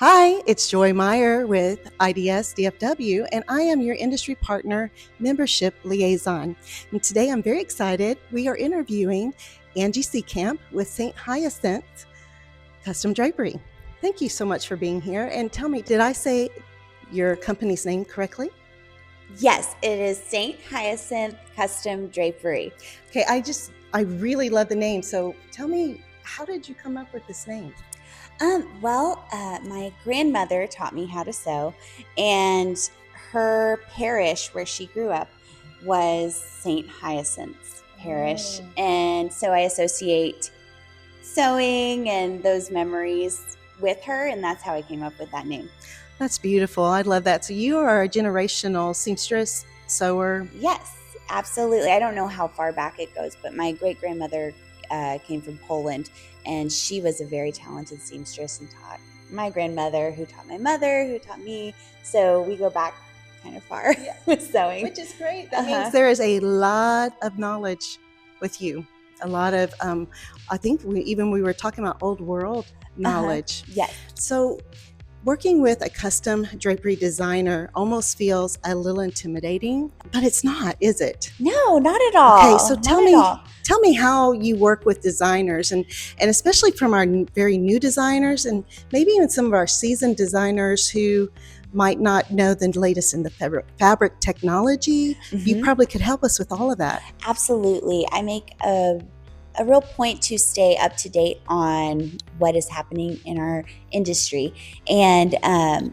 Hi, it's Joy Meyer with IDS DFW, and I am your industry partner membership liaison. And today I'm very excited. We are interviewing Angie Seekamp with St. Hyacinth Custom Drapery. Thank you so much for being here. And tell me, did I say your company's name correctly? Yes, it is St. Hyacinth Custom Drapery. Okay, I really love the name. So tell me, how did you come up with this name? My grandmother taught me how to sew, and her parish where she grew up was St. Hyacinth's parish. Oh. And so I associate sewing and those memories with her, and that's how I came up with that name. That's beautiful. I love that. So you are a generational seamstress, sewer. Yes, absolutely. I don't know how far back it goes, but my great-grandmother came from Poland, and she was a very talented seamstress and taught my grandmother, who taught my mother, who taught me. So we go back kind of far with sewing. Which is great. That means there is a lot of knowledge with you. A lot of, I think we were talking about old world knowledge. Yes. So working with a custom drapery designer almost feels a little intimidating, but it's not, is it? No, not at all. Okay, so tell me how you work with designers and especially from our very new designers and maybe even some of our seasoned designers who might not know the latest in the fabric technology. You probably could help us with all of that. Absolutely. I make a real point to stay up to date on what is happening in our industry. And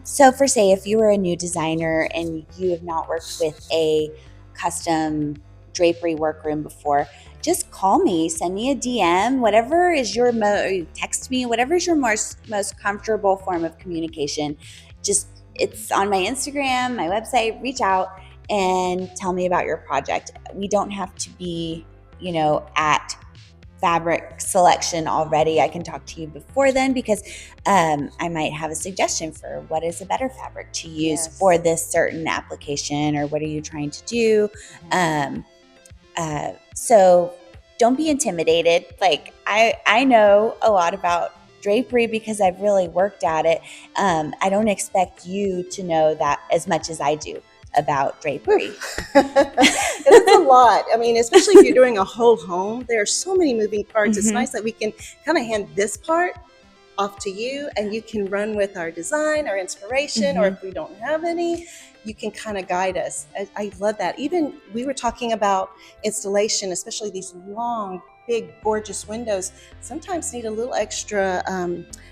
so for say, if you were a new designer and you have not worked with a custom drapery workroom before, just call me, send me a DM, whatever is your text me, whatever is your most comfortable form of communication. It's on my Instagram, my website, reach out and tell me about your project. We don't have to be, at fabric selection already. I can talk to you before then because I might have a suggestion for what is a better fabric to use for this certain application, or what are you trying to do. So don't be intimidated. Like I know a lot about drapery because I've really worked at it. I don't expect you to know that as much as I do about drapery. It's a lot. I mean, especially if you're doing a whole home, there are so many moving parts. It's nice that we can kind of hand this part off to you and you can run with our design, our inspiration, or if we don't have any, you can kind of guide us. I love that. Even we were talking about installation, especially these long, big, gorgeous windows, sometimes need a little extra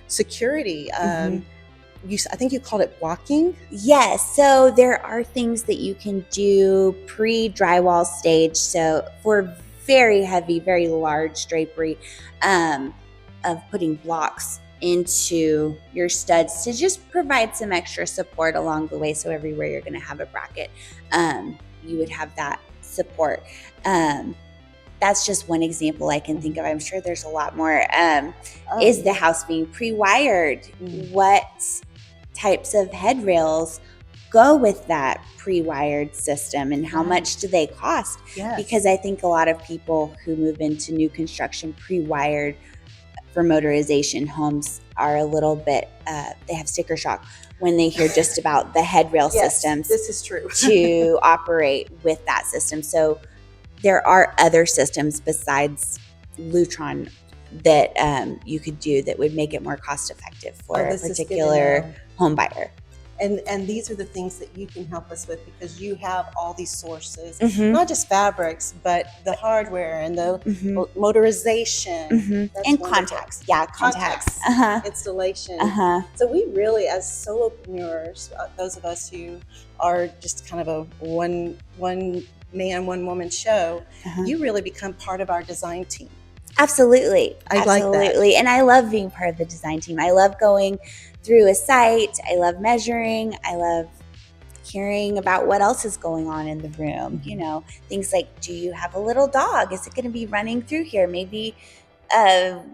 security. I think you called it blocking? Yes. So there are things that you can do pre-drywall stage. So for very heavy, very large drapery, of putting blocks into your studs to just provide some extra support along the way. So everywhere you're going to have a bracket, you would have that support. That's just one example I can think of. I'm sure there's a lot more. Is the house being pre-wired? What types of headrails go with that pre-wired system, and how much do they cost? Because I think a lot of people who move into new construction pre-wired for motorization homes are a little bit, they have sticker shock when they hear just about the headrail systems. This is true. To operate with that system. So there are other systems besides Lutron that you could do that would make it more cost effective for a particular home buyer. And these are the things that you can help us with because you have all these sources, not just fabrics, but the hardware and the motorization. And contacts. Yeah, contacts. Installation. So we really, as solopreneurs, those of us who are just kind of a one man, one woman show, you really become part of our design team. Absolutely. I like that. And I love being part of the design team. I love going through a site. I love measuring. I love hearing about what else is going on in the room. Things like, do you have a little dog? Is it going to be running through here? Maybe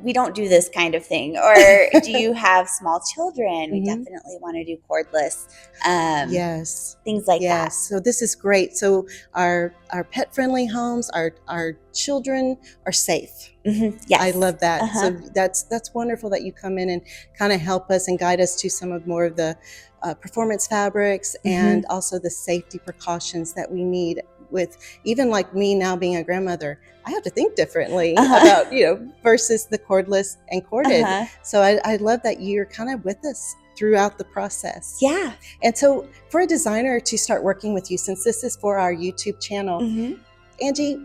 we don't do this kind of thing, or do you have small children? We definitely want to do cordless. Yes. Things like that. Yes. So this is great. So our pet friendly homes, our children are safe. Yes. I love that. So that's wonderful that you come in and kind of help us and guide us to some of more of the performance fabrics and also the safety precautions that we need. With even like me now being a grandmother, I have to think differently about, versus the cordless and corded. So I love that you're kind of with us throughout the process. Yeah. And so for a designer to start working with you, since this is for our YouTube channel, Angie,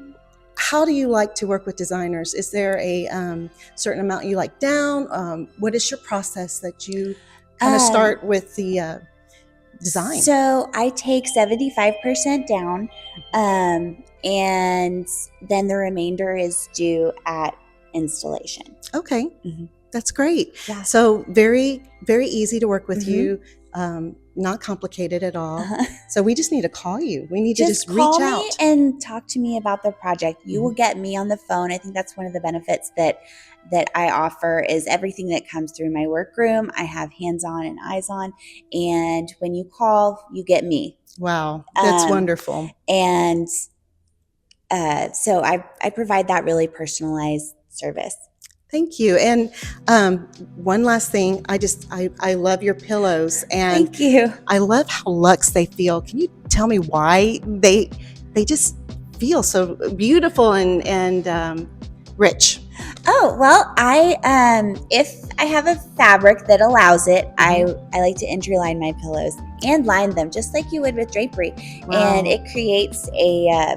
how do you like to work with designers? Is there a certain amount you like down? What is your process that you kind of start with the design? So I take 75% down, and then the remainder is due at installation. Okay. That's great. Yeah. So very, very easy to work with you. Not complicated at all. So we just need to call you. We need to just reach out. Call me and talk to me about the project. You will get me on the phone. I think that's one of the benefits that I offer is everything that comes through my workroom. I have hands on and eyes on. And when you call, you get me. Wow. That's wonderful. And so I provide that really personalized service. Thank you. And one last thing, I love your pillows, and thank you. I love how luxe they feel. Can you tell me why they just feel so beautiful and rich? Oh, well, if I have a fabric that allows it, I like to interline my pillows and line them just like you would with drapery. Wow. And it creates a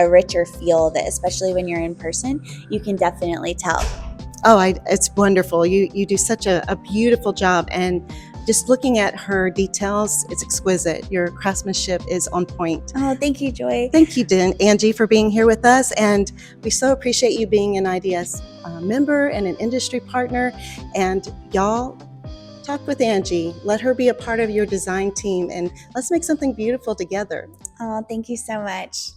richer feel that, especially when you're in person, you can definitely tell. Oh, it's wonderful. You do such a beautiful job, and just looking at her details, it's exquisite. Your craftsmanship is on point. Oh, thank you, Joy. Thank you, Angie, for being here with us, and we so appreciate you being an IDS member and an industry partner. And y'all, talk with Angie. Let her be a part of your design team, and let's make something beautiful together. Oh, thank you so much.